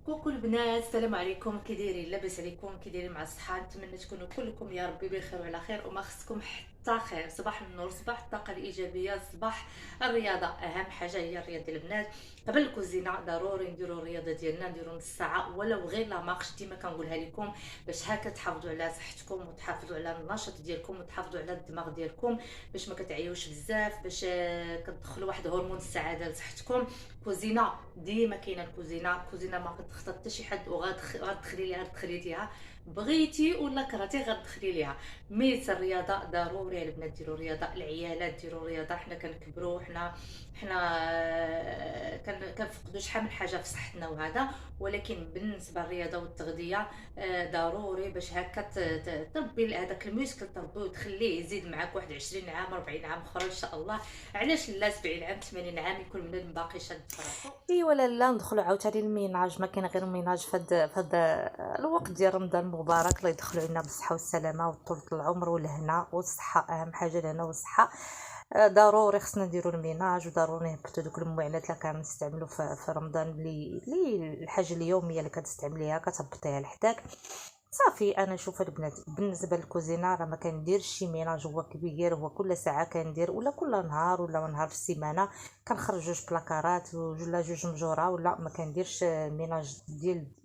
كوكو البنات، السلام عليكم. كي دايرين؟ لاباس عليكم؟ كي دايرين مع الصحه؟ نتمنى تكونوا كلكم يا ربي بخير وعلى خير وما خصكم حتى خير. صباح النور، صباح الطاقه الايجابيه، صباح الرياضه. اهم حاجه هي الرياضه ديال البنات. قبل الكوزينه ضروري نديروا الرياضه ديالنا، نديروا نص ساعه ولو غير لا مارش. ديما كنقولها لكم باش هكا تحافظوا على صحتكم وتحافظوا على النشاط ديالكم وتحافظوا على الدماغ ديالكم، باش ما كتعيوش بزاف، باش كتدخلوا واحد هرمون السعاده لصحتكم. كوزينه ديما كاينه، الكوزينه ما كتخسر حتى شي حد، وغتدخلي ليها، دخليتيها بغيتي ولا كرهتي غتدخلي ليها. ميت الرياضه ضروري البنات، ديروا رياضه، العيالات ديروا رياضه. حنا كنكبروا، حنا كنفقدوا شحال من حاجه في صحتنا وهذا، ولكن بالنسبه للرياضه والتغذيه ضروري باش هكا تربي هذاك الميسكل، تربيه وتخليه يزيد معاك واحد 20 عام 40 عام اخرى ان شاء الله. علاش لا 70 عام 80 عام يكون بنادم باقي شاد فراسو. اي ولا لا ندخلوا عاوتاني الميناج، ما كاين غير الميناج فهاد الوقت ديال رمضان المبارك. الله يدخلوا علينا بالصحه والسلامه وطولة العمر والهنا والصحه. اهم حاجه الهنا والصحه. ضروري خصنا نديروا الميناج، وضروري نهبطوا دوك المعانات اللي كنستعملوا في رمضان، اللي الحاجه اليوميه اللي كتستعمليها كتهبطيها لحداك. صافي انا نشوف البنات بالنسبه للكوزينه راه ما كنديرش شي ميناج هو كبير، هو كل ساعه كندير ولا كل نهار ولا نهار في السيمانه كنخرج جوج بلاكارات ولا جوج مجوره، ولا ما كنديرش ميناج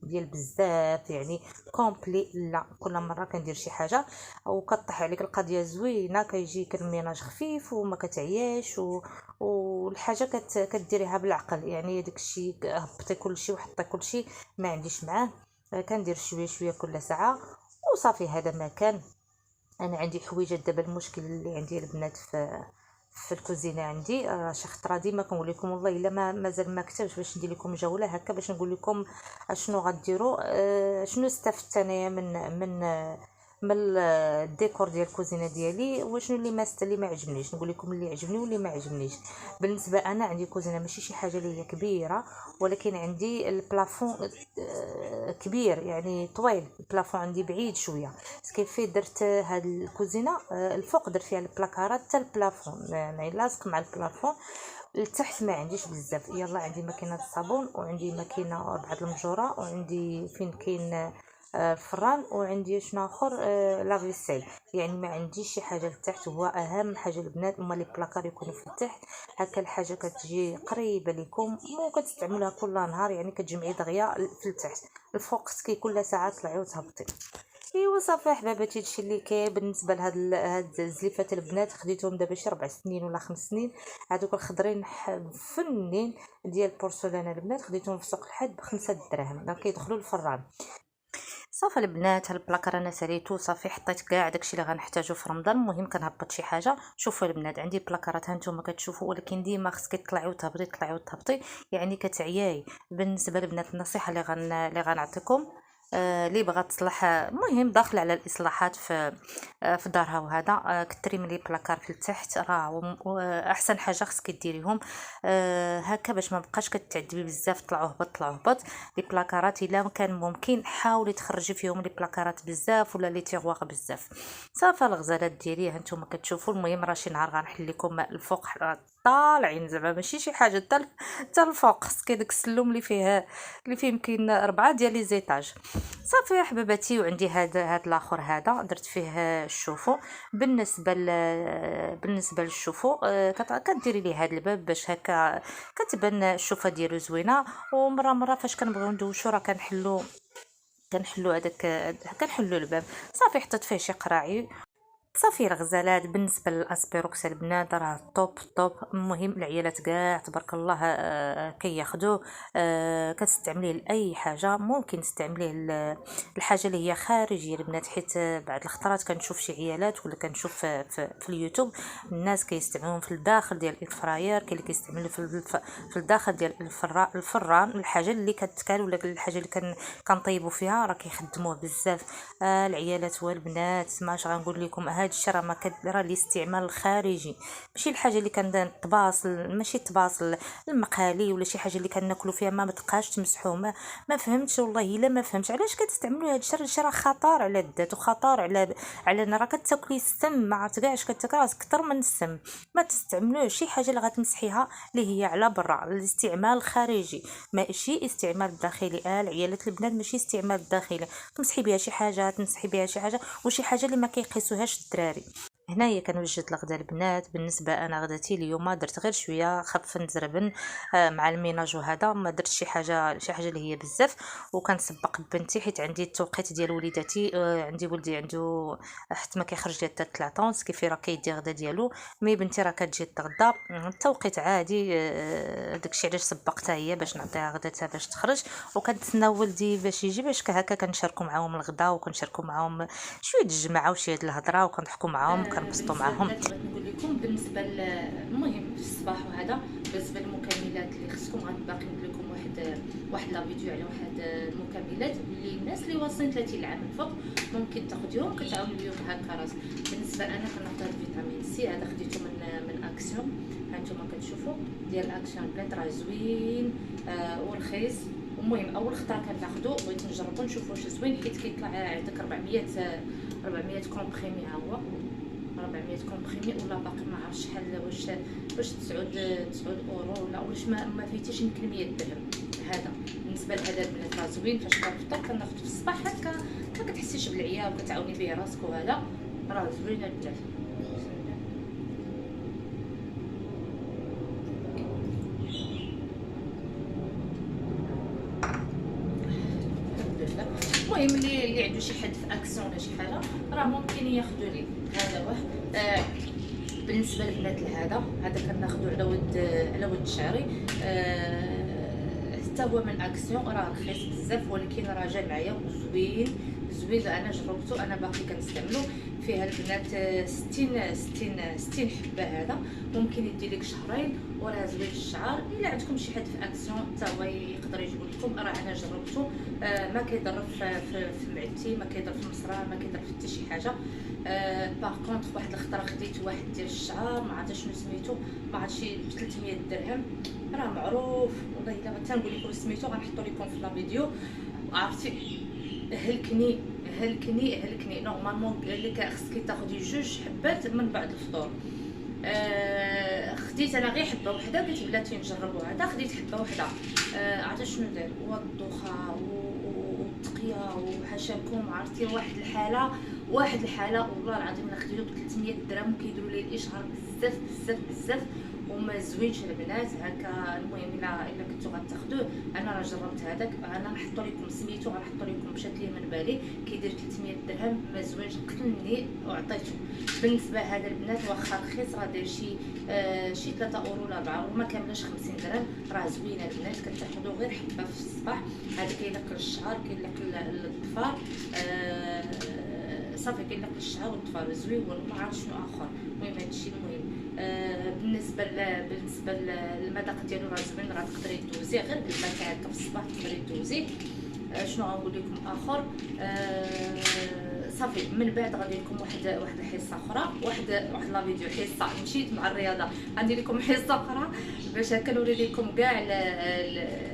ديال بزاف يعني كومبلي. لا، كل مره كندير شي حاجه وكطيح عليك القضيه زوينه، كيجيك الميناج خفيف وما كتعياش والحاجه كديريها بالعقل. يعني داكشي هبطي كلشي وحطي كلشي، ما عنديش معاه. كندير شويه شويه كل ساعه وصافي. هذا ما كان. انا عندي حويجات دابا. المشكل اللي عندي البنات في الكوزينه عندي شي خطره ديما كنقول لكم والله الا مازال ما كتبش باش ندير لكم جوله هكا باش نقول لكم اشنو غديروا. شنو استفدت انايا من الديكور ديال الكوزينه ديالي، وشنو اللي ما عجبنيش. نقول لكم اللي عجبني واللي ما عجبنيش. بالنسبه انا عندي كوزينه ماشي شي حاجه اللي هي كبيره، ولكن عندي البلافون كبير يعني طويل. البلافون عندي بعيد شويه. كيف درت هاد الكوزينه الفوق درت فيها البلاكارات حتى البلافون يعني لاصق مع البلافون. لتحت ما عنديش بزاف. يلا عندي ماكينه الصابون، وعندي ماكينه بعض المجوره، وعندي فين كاين الفران، وعندي شنو اخر لافيسيل. يعني ما عنديش شي حاجه لتحت. هو اهم حاجه البنات هما لي بلاكار يكونوا في التحت، هكا الحاجه كتجي قريبه لكم وكتستعملوها كل نهار. يعني كتجمعي دغيا في التحت. الفوق خصك كل ساعه تطلعي وتهبطي. ايوا صافي حباباتي، هادشي اللي كاين بالنسبه هاد الزليفات البنات. خديتهم دابا شي 4 سنين ولا 5 سنين. هادوك الخضرين فنين ديال البورسلانه البنات، خديتهم في سوق الحد ب5 دراهم، راه كيدخلوا الفران. صافي البنات، هاد البلاكار انا ساليتو صافي، حطيت كاع داكشي اللي غنحتاجو في رمضان. المهم كنهبط شي حاجه. شوفوا البنات عندي بلاكارات هانتوما كتشوفوا، ولكن ديما خصك تطلعي وتهبطي تطلعي وتهبطي، يعني كتعياي. بالنسبه للبنات النصيحه اللي غنعطيكم، اللي بغات تصلح المهم داخل على الاصلاحات في دارها وهذا، كتري من لي بلاكار في التحت. راه احسن حاجه خصك ديريهم هكا باش ما بقاش كتعذبي بزاف. طلعوا هبط طلعوا هبط. لي بلاكارات الا كان ممكن حاولي تخرجي فيهم لي بلاكارات بزاف ولا لي تيغواغ بزاف. صافي الغزالات ديالي هانتوما كتشوفوا. المهم راه شي نهار غنحل لكم الفوق طالعين زعما ماشي شي حاجه حتى الفوق. خصك داك السلم اللي فيه يمكن 4 ديال لي زيتاج. صافي يا حباباتي. وعندي هاد الاخر هذا درت فيه الشوفو. بالنسبه للشوفو كديري ليه هاد الباب باش هكا كتبان الشوفه ديالو زوينه. ومره فاش كنبغيو ندوشو راه كنحلو هذاك كنحلو الباب. صافي حطيت فيه شي قراعي. صافي الغزالات. بالنسبه للاسبيروكس البنات راه طوب. المهم العيالات كاع تبارك الله كياخذوه. كتستعمليه لاي حاجه. ممكن تستعمليه الحاجه اللي هي خارجيه البنات، حيت بعض الخطرات كنشوف شي عيالات ولا كنشوف في اليوتيوب الناس كيستعملوهم في الداخل ديال الفراير، كاين اللي كيستعملوا في الداخل ديال الفران. الحاجه اللي كتكال ولا الحاجه اللي كنطيبوا فيها راه كيخدموه بزاف العيالات والبنات. ماش غنقول لكم هاد الشيء راه ما كدير الاستعمال الخارجي، ماشي الحاجه اللي كنطباص، ماشي الطباص المقالي ولا شي حاجه اللي كناكلوا فيها ما بتبقاش تمسحوا. ما فهمتش والله الا ما فهمتش علاش كتستعملوا هاد الشيء راه خطر على الذات وخطر على راه كتاكلي السم، ما عرفت كاع اش كتاكل اكثر من السم. ما تستعملوش شي حاجه اللي غتمسحيها اللي هي على برا، الاستعمال الخارجي ماشي استعمال الداخلي. العيالات البنات ماشي استعمال الداخلي، تمسحي بها شي حاجه، تمسحي بها شي حاجه وشي حاجه اللي ما كيقيسوهاش الدراري. هنايا كنوجد الغدا البنات. بالنسبه انا غداتي اليوم درت غير شويه خفن زربن مع الميناج وهذا، ما درت شي حاجه اللي هي بزاف. وكنسبق بنتي حيت عندي التوقيت ديال وليداتي، عندي ولدي عنده حتى ما كيخرج ليا حتى 3 ونص كيفي راه كيدي غدا ديالو، مي بنتي راه كتجي تغدا التوقيت عادي. داكشي علاش سبقتها هي باش نعطيها غداتها باش تخرج، وكنتسنى ولدي باش يجي باش هكا كنشاركوا معاهم الغدا وكنشاركوا معاهم شويه الجمعه وشويه الهضره وكنضحكوا معاهم وكنبسطوا بالنسبه معاهم. للبنات بغيت نقول لكم بالنسبه المهم في الصباح وهذا، بالنسبه للمكملات اللي خصكم غنباقي ندير لكم واحد لا فيديو على واحد المكملات اللي الناس اللي واصلين 30 عام الفوق ممكن تاخذيهم كتعاونوا بهم هكا راسك. بالنسبه انا كنعطي فيتامين سي، هذا خديته من اكسيون، ها نتوما كتشوفوا ديال اكسيون بلاد راه زوين ورخيص. المهم اول خطره كناخذو بغيت نجربو نشوفو واش زوين، حيت كيطلع عندك 400 كومبريمي، ها هو 400 كومبريمي ولا باقي ما عرفتش شحال، واش 9 اورو ولا واش ما فيتيش يمكن 100 درهم. هذا بالنسبه لهذا البنات راه زوين، فاش كنفطر كناخذ في الصباح هكا ما كتحسيش بالعيا وكتعاوني به راسك، وهذا راه زوين البنات. المهم اللي عنده شي حد في اكسيون ولا شي حاجه راه ممكن ياخذوا ليه هذا واه. بالنسبه للبنات هذا كناخذوا على ود شعري، حتى هو من اكسيون، راه رخيص بزاف ولكن راه جا معايا وزوين زوين. انا جربته، انا باقي كنستعملو. فيها البنات 60 حبه، هذا ممكن يدي لك شهرين وراه زوين الشعر. الا عندكم شي حد في اكسيون حتى هو يقدر يجيب لكم، راه انا جربته ما كيضر في معدتي، ما كيضر في المصران، ما كيضر في حتى شي حاجه. باغ كونطخ واحد الخطره خديت واحد ديال الشعر ما عرفتش شنو سميتو، ما عرفتش ب 300 درهم، راه معروف والله. الا تنقول لكم سميتو غنحطو لكم في لا فيديو. عرفتي هلكني نورمالمون قال لك خصك تاخدي 2 حبات من بعد الفطور. خديت انا غير حبه وحده، قلت بلاتي نجربوا هذا، خديت حبه وحده. عرفتي شنو دار؟ هو الدوخه والتقيه وحاشاكم، عرفتي واحد الحاله والله العظيم انا خديته ب 300 درهم وكيديروا لي الاشهار بزاف بزاف بزاف وما زوينش البنات هكا. المهم الا كنتو غتاخذوه، انا راه جربت هذاك، انا نحطو لكم سميتو، غنحطو لكم مشات لي من بالي كيدير 300 درهم، ما زوينش قتلني وعطيته. بالنسبه هذا البنات واخا رخيص، راه داير شي 3 اورو ولا 4 اورو، ما كاملاش 50 درهم، راه زوينه البنات. كتاخذوا غير حبه في الصباح، هذا كينقل الشعر كينقل الظفار، صافي كينقل الشعر والظفار زوين، وما عرفت شنو اخر. المهم هادشي المهم. بالنسبه للمذاق ديالو راه زوين، راه تقدري دوزيه غير بالماء هكا في الصباح، تقدري دوزيه. شنو غنقول لكم اخر؟ صافي من بعد غادي لكم واحد الحصه اخرى، واحد لا فيديو حصه مشيت مع الرياضه، غندير لكم حصه اخرى باش هكا نوري لكم كاع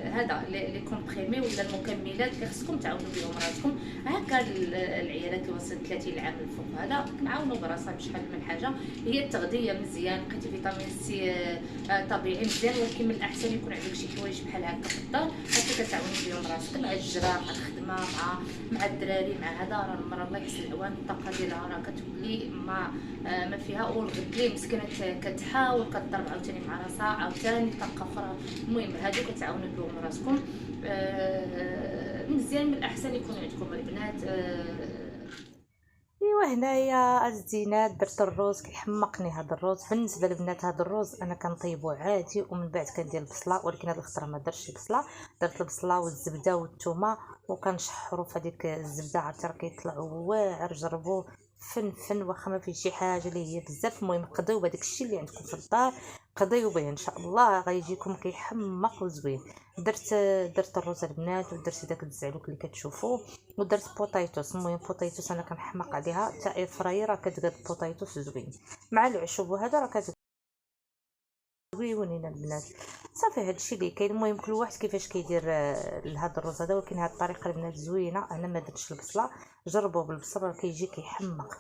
هذا لي كومبريمي ولا المكملات اللي خصكم تعاونوا بهم راسكم. هكا العيالات اللي وصلت 30 عام الفوق هذا كنعاونوا براسها بشحال من حاجه. هي التغذيه مزيان، لقيتي فيتامين سي طبيعي مزيان، ولكن من الاحسن يكون عندك شي حوايج بحال هكا في الدار حتى كتعاوني بهم راسك مع الجرا، مع الخدمه، مع الدراري، مع هذا. راه المراه الله يحسن العوان الطاقه ديالها راه كتولي ما فيها، والغد لي مسكينه كتحاول كضرب عاوتاني مع راسها عاوتاني طاقه اخرى. المهم هادو كتعاونوا بهم راسكم. مزيان من الاحسن يكون عندكم البنات. ايوا هنايا الزينات درت الروز، كيحمقني هذا الروز. بالنسبه للبنات هذا الروز انا كنطيبو عادي ومن بعد كندير البصله، ولكن هذه الخطره ما درتش البصله، درت البصله والزبده والثومه وكنشحرو في هذيك الزبده، عرفتي راه كيطلع واعر. جربوه فن واخا ما فيه شي حاجه اللي هي بزاف. المهم قضيو بهداك الشيء اللي عندكم في الدار، قضيو به ان شاء الله غيجيكم كيحمق وزوين. درت الرز البنات، ودرت داك الزعلوك اللي كتشوفوه، ودرت بوطيتوس. المهم بوطيتوس انا كنحماق عليها حتى اير فراير راه كتقاد بوطيتوس زوين مع العشوب، وهذا راه زويونين البنات. صافي هادشي اللي كاين. المهم كل واحد كيفاش كيدير لهاد الرز هذا، ولكن هاد الطريقه البنات زوينه. انا ما درتش البصله، جربوه بالبصل راه كيجي كيحمق.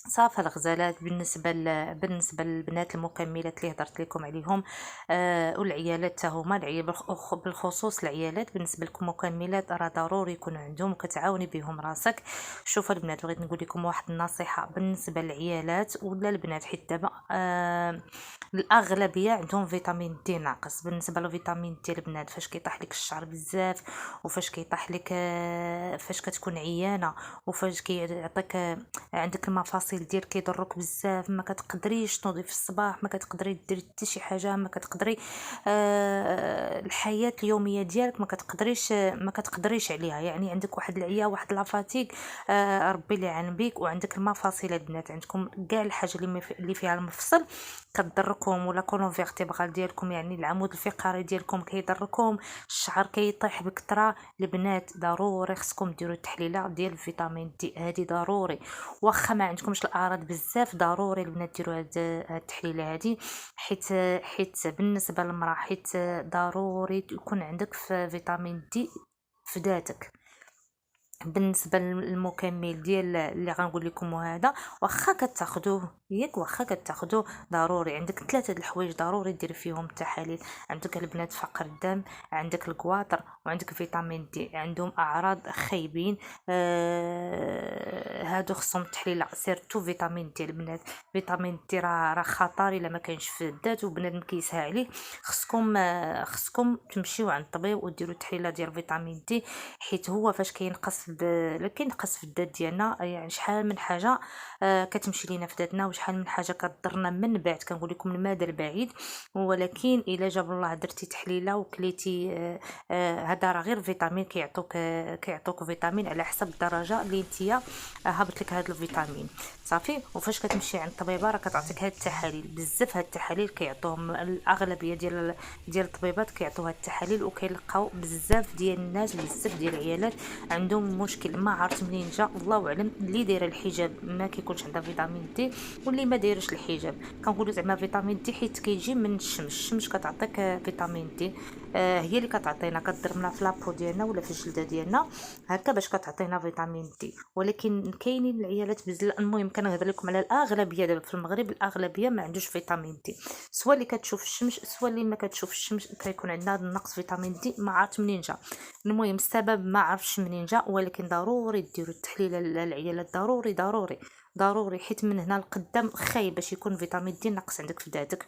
صافي الغزالات، بالنسبه للبنات المكملات اللي هضرت لكم عليهم والعيالات حتى هما، بالخصوص العيالات بالنسبه لكم مكملات راه ضروري يكون عندهم، كتعاوني بهم راسك. شوفوا البنات، بغيت نقول لكم واحد النصيحه بالنسبه للعيالات ولا البنات، حيت دابا الاغلبيه عندهم فيتامين دي ناقص. بالنسبه لفيتامين دي البنات فاش كيطيح لك الشعر بزاف، وفاش كيطيح لك فاش كتكون عيانه، وفاش كيعطيك عندك المفاصل ديالك كيضروك بزاف، ما كتقدريش تنوضي في الصباح، ما كتقدري ديري حتى شي حاجه، ما كتقدري الحياه اليوميه ديالك ما كتقدريش عليها. يعني عندك واحد العيا، واحد لافاتيك ربي اللي يعان بيك. وعندك المفاصل البنات، عندكم كاع الحاجه اللي فيها المفصل كتضركم، ولا كولون فيرتيبرال ديالكم يعني العمود الفقري ديالكم كيضركم، الشعر كيطيح بكثره. البنات ضروري خصكم ديروا تحليله ديال الفيتامين دي، هذه ضروري. واخا ما عندكمش الاعراض بزاف ضروري البنات ديروا هاد التحليله هذه، حيت بالنسبه للمراه، حيت ضروري يكون عندك في فيتامين دي في ذاتك. بالنسبه للمكمل ديال اللي غنقول لكم هذا، واخا كتاخذوه واخا كتاخذوه ضروري عندك ثلاثه الحوايج ضروري دير فيهم التحاليل. عندك البنات فقر الدم، عندك الكواطر، وعندك فيتامين دي. عندهم اعراض خايبين هادو خصهم تحليل سيرتو فيتامين دي البنات. فيتامين دي راه خطر الا ما كاينش في الذات وبنادم كيسها عليه. خصكم تمشيو عند الطبيب وديروا تحليله ديال فيتامين دي، حيت هو فاش كينقص في الذات ديالنا، يعني شحال من حاجه كتمشي لينا في ذاتنا، وشحال من حاجه كضرنا من بعد، كنقول لكم المدى البعيد. ولكن الا جاب الله درتي تحليله وكليتي هذا راه غير فيتامين، كيعطوك فيتامين على حسب الدرجه اللي انتيا هبط لك هذا الفيتامين. صافي. وفاش كتمشي عند الطبيبه راه كتعطيك هاد التحاليل بزاف. هاد التحاليل كيعطوهم الاغلبيه ديال الطبيبات كيعطوا هاد التحاليل، وكيلقاو بزاف ديال الناس، بزاف ديال العيالات عندهم مشكل ما عرفت منين جا، الله اعلم. اللي دايره الحجاب ما كيكونش عندها فيتامين دي، واللي ما دايرش الحجاب كنقولوا زعما فيتامين دي، حيت كيجي من الشمس كتعطيك فيتامين دي. هي اللي كتعطينا، كضربنا في لابو ديالنا ولا في الجلده ديالنا هكا باش كتعطينا فيتامين دي. ولكن كاينين العيالات بزاف. المهم كنهضر لكم على الاغلبيه دابا في المغرب، الاغلبيه ما عندوش فيتامين دي، سواء اللي كتشوف الشمس سواء اللي ما كتشوف الشمس كيكون عندنا هذا النقص فيتامين دي، ما عرفت منين جا. المهم السبب ما عرفش منين جا، ولكن ضروري ديروا التحليل للعيالات، ضروري حيت من هنا لقدام خايب باش يكون فيتامين دي ناقص عندك في ذاتك.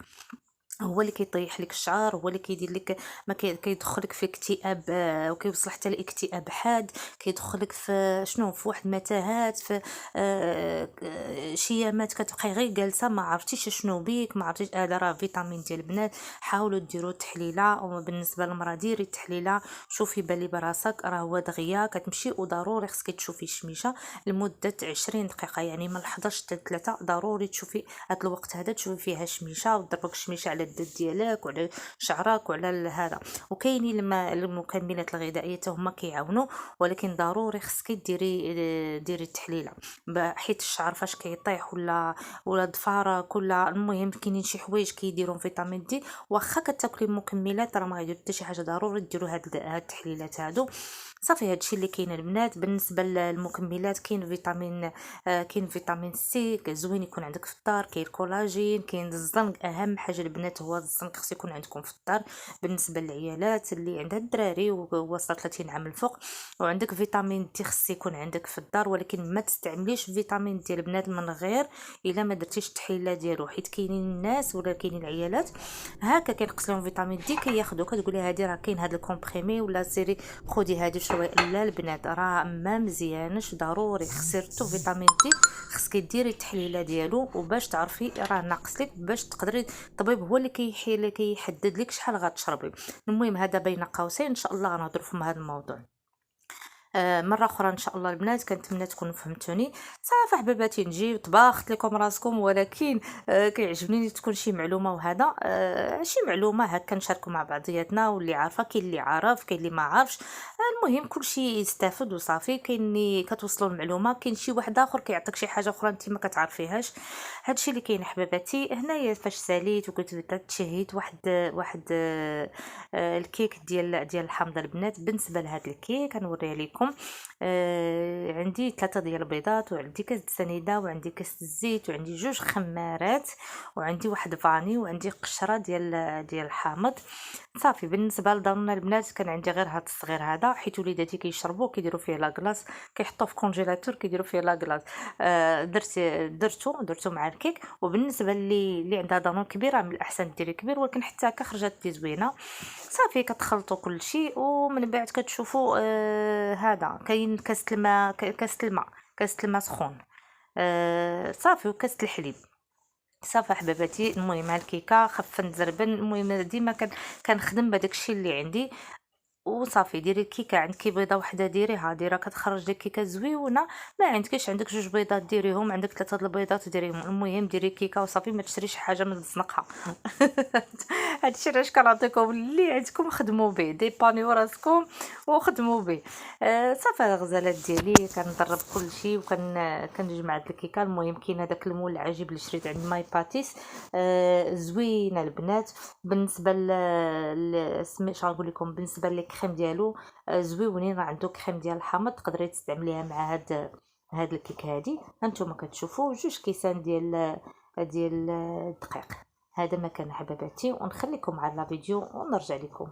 هو اللي كيطيح لك الشعر، هو اللي كيدير لك ما كيدخلك في اكتئاب، وكيوصل حتى لاكتئاب حاد، كيدخلك في شنو، في واحد متاهات، في شيامات كتبقاي غير جالسه ما عرفتيش شنو بيك، ما عرفتيش. هذا راه فيتامين ديال البنات. حاولوا ديروا التحليله. وبالنسبه للمراه ديري التحليله، شوفي بالي براسك راه هو دغيا كتمشي. وضروري خصك تشوفي الشميشه لمده 20 دقيقه، يعني من 11 حتى 3 ضروري تشوفي هذا الوقت هذا، تشوفي فيها شميشه وتضربك الشميشه على الدد ديالك وعلى شعرك وعلى هذا. وكاينين المكملات الغذائيه حتى هما كيعاونوا، ولكن ضروري خصك ديري التحليله، حيت الشعر فاش كيطيح ولا ضفارك ولا المهم كاينين شي حوايج كيديروا فيتامين دي. واخا كتاكلي مكملات راه ما غيديروا حتى شي حاجه، ضروري ديروا هاد التحليلات هادو. صافي هادشي اللي كاين البنات. بالنسبه للمكملات كاين فيتامين سي زوين يكون عندك في الدار، كاين الكولاجين، كاين الزنك. اهم حاجه البنات هو الزنك، خص يكون عندكم في الدار بالنسبه للعيالات اللي عندها الدراري ووصل 30 عام الفوق. وعندك فيتامين دي خص يكون عندك في الدار، ولكن ما تستعمليش فيتامين دي البنات من غير الا ما درتيش التحليله ديالو، حيت كاينين الناس ولا كاينين العيالات هكا كينقص لهم فيتامين دي كياخذوا، كتقولي هذه راه كاين هذا الكومبريمي ولا سيري خدي هذه شويه. لا البنات راه ما مزيانش، ضروري خسرتو فيتامين دي خصك ديري التحليله ديالو، وباش تعرفي راه ناقص لك باش تقدري الطبيب هو اللي كيحدد لك شحال غتشربي. المهم هذا بين قوسين ان شاء الله غنهضروا في هذا الموضوع. مره اخرى ان شاء الله البنات كنتمنى تكونوا فهمتوني. صافي حباباتي نجي طباخت لكم راسكم، ولكن كيعجبني تكون شي معلومه، وهذا شي معلومه هكا نشاركوا مع بعضياتنا، واللي عارفه كاين اللي عارف كاين اللي ما عارفش. المهم كلشي يستافد وصافي. كاين اللي كتوصلوا المعلومه، كاين شي واحد اخر كيعطيك شي حاجه اخرى انت ما كتعرفيهاش. هادشي اللي كاين حباباتي. هنايا فاش ساليت وقلت لك تشهيت واحد الكيك ديال الحامضه البنات. بالنسبه لهذا الكيك غنوريها لكم. عندي 3 ديال البيضات، وعندي كاس سنيده، وعندي كاس الزيت، وعندي 2 خمارات، وعندي واحد فاني، وعندي قشره ديال الحامض. صافي بالنسبه لضمنا البنات كان عندي غير هذا الصغير هذا، حيت وليداتي كيشربوه كيديروا فيه لاكلاص، كيحطوه في كونجيلاتور كيديروا فيه لاكلاص. درتو مع الكيك. وبالنسبه اللي عندها ضمن كبيره، من الاحسن ديري كبير، ولكن حتى هكا خرجت لي زوينه. صافي كتخلطوا كل شيء، ومن بعد كتشوفوا هذا كاين كاس الماء سخون. صافي وكاس الحليب. صافي حباباتي. المهم الكيكه خف نزربن. المهم ديما كنخدم بهداك الشيء اللي عندي. وصافي ديري الكيكه، عندك بيضه وحده ديريها كتخرج لك كيكه زويونه. ما عندكش، عندك 2 بيضات ديريهم، عندك 3 البيضات ديريهم. المهم ديري كيكه وصافي، ما تشريش حاجه من تزنقها. هادشي علاش كنعطيكم اللي عندكم خدموا به، ديبانيو راسكم وخدموا به. صافي الغزالات ديالي كنضرب كل شيء كنجمع هاد الكيكه. المهم كاين هذاك المول العجيب اللي شريت عند ماي باتيس، زوينه البنات. بالنسبه سميت نقول لكم، بالنسبه للكريم ديالو زويونين. راه عنده كريم ديال الحامض تقدري تستعمليها مع هاد الكيك هادي. هانتوما كتشوفوا 2 كيسان ديال الدقيق. هذا ما كان حباباتي، ونخليكم على لا فيديو ونرجع لكم.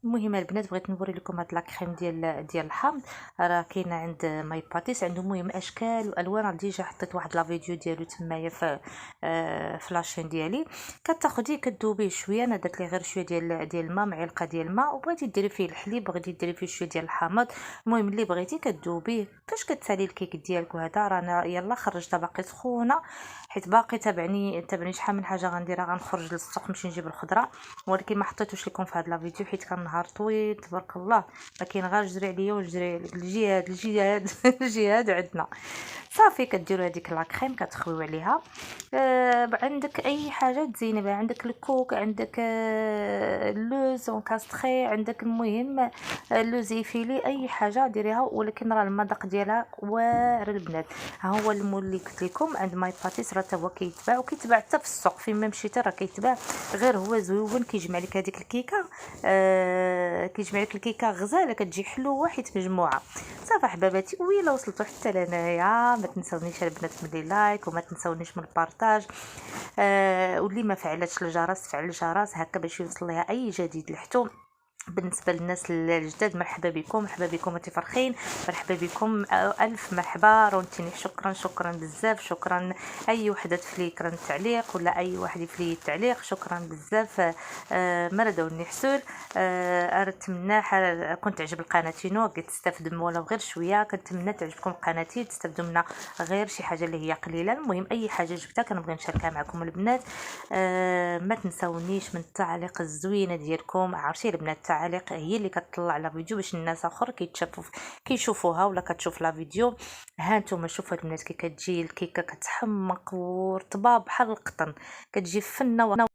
المهم البنات بغيت نوري لكم هاد لاكريم ديال الحامض. راه كاينه عند ماي باتيس، عنده مهم اشكال والوان. راه ديجا حطيت واحد لا فيديو ديالو تمايا في لاشين ديالي. كتاخديه كدوبيه شويه. انا درت ليه غير شويه ديال الماء، معلقه ديال الماء، وبغيتي ديري فيه الحليب، بغيتي ديري فيه شويه ديال الحامض. المهم اللي بغيتي كدوبيه. فاش كتسالي الكيك ديالك وهذا، رانا يلا خرجتها باقي سخونه، حيت باقي تابعني شحال من حاجه غنديرها. غنخرج للسوق نمشي نجيب الخضره، ولكن ما حطيتوش لكم في هذا لا فيديو حيت كان نهار طويل تبارك الله. ما كاين غير جري عليا وجري عليك. الجهاد الجهاد عندنا. صافي كديروا هذيك لاكريم كتخويو عليها. عندك اي حاجه تزيني بها، عندك الكوك، عندك اللوز كاستري، عندك المهم اللوز يفيلي، اي حاجه ديريها. ولكن راه المذاق ديالها واعر البنات. ها هو المول اللي قلت لكم عند ماي باتيس، راه تا هو كيتباع، وكيتباع حتى في السوق فين ما مشيتي راه كيتباع. غير هو زوين، كيجمع لك هذيك الكيكه، كيجمع لك الكيكه غزاله، كتجي حلوه حيت مجموعه. صافي حباباتي، ويلا وصلتوا حتى لهنايا. ما تنسونيش البنات من لايك، وما تنسونيش من البارطاج. واللي ما فعلتش الجرس تفعل الجرس هكا باش يوصل لها اي جديد لحتو. بالنسبه للناس الجداد، مرحبا بكم متفرخين، مرحبا بكم، الف مرحبا. رونتيني شكرا بزاف. شكرا اي وحده تفلي كرا التعليق، ولا اي واحد يفلي التعليق. شكرا بزاف. مرضوني حسول. نتمنى كنت تعجب القناه تستافدوا منها ولو غير شويه. كنتمنى تعجبكم قناتي تستافدوا منها غير شي حاجه اللي هي قليله. المهم اي حاجه جبتها كنبغي نشاركها معكم البنات. ما تنسونيش من التعليق الزوينه ديالكم. عرفتي البنات التعليق هي اللي كتطلع لا فيديو باش الناس اخر كيشوفوها ولا كتشوف لا فيديو. ها نتوما شوفوا البنات كي كتجي الكيكه كتحمق ورطبه بحال القطن، كتجي فنه